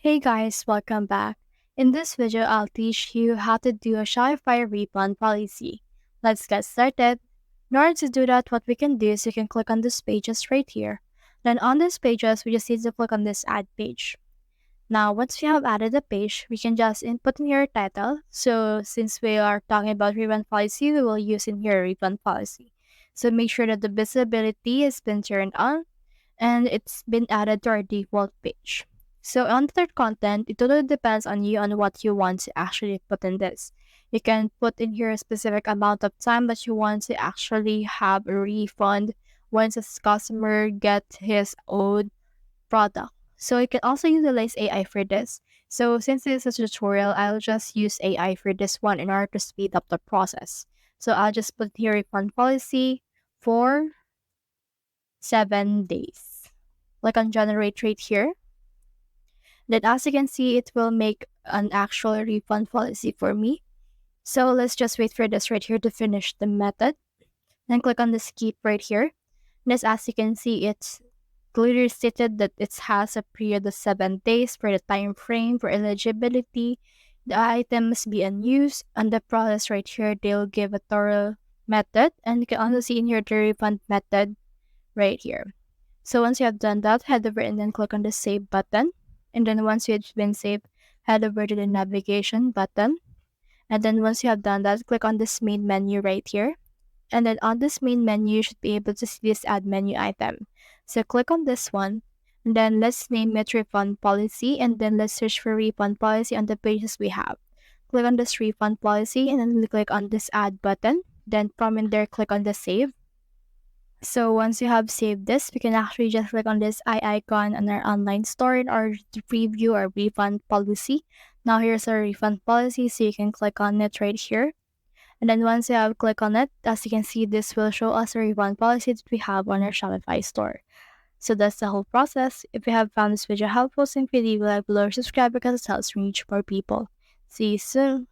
Hey guys, welcome back. In this video, I'll teach you how to do a Shopify refund policy. Let's get started. In order to do that, what we can do is you can click on these pages right here. Then on these pages, we just need to click on this add page. Now, once we have added the page, we can just input in here title. So since we are talking about refund policy, we will use in here refund policy. So make sure that the visibility has been turned on and it's been added to our default page. So on third content, it totally depends on you on what you want to actually put in this. You can put in here a specific amount of time that you want to actually have a refund once a customer gets his owed product. So you can also utilize AI for this. So since this is a tutorial, I'll just use AI for this one in order to speed up the process. So I'll just put here refund policy for 7 days. Click on generate rate here. Then as you can see, it will make an actual refund policy for me. So let's just wait for this right here to finish the method. Then click on the skip right here. And as you can see, it's clearly stated that it has a period of 7 days for the time frame for eligibility. The item must be unused. On the process right here, they'll give a thorough method. And you can also see in here the refund method right here. So once you have done that, head over and then click on the save button. And then once it's been saved, head over to the navigation button. And then once you have done that, click on this main menu right here. And then on this main menu, you should be able to see this add menu item. So click on this one. And then let's name it refund policy. And then let's search for refund policy on the pages we have. Click on this refund policy and then click on this add button. Then from in there, click on the save. So once you have saved this, we can actually just click on this eye icon on our online store in order to preview our refund policy. Now here's our refund policy, so you can click on it right here. And then once you have clicked on it, as you can see, this will show us a refund policy that we have on our Shopify store. So that's the whole process. If you have found this video helpful, simply leave a like below or subscribe because it helps reach more people. See you soon.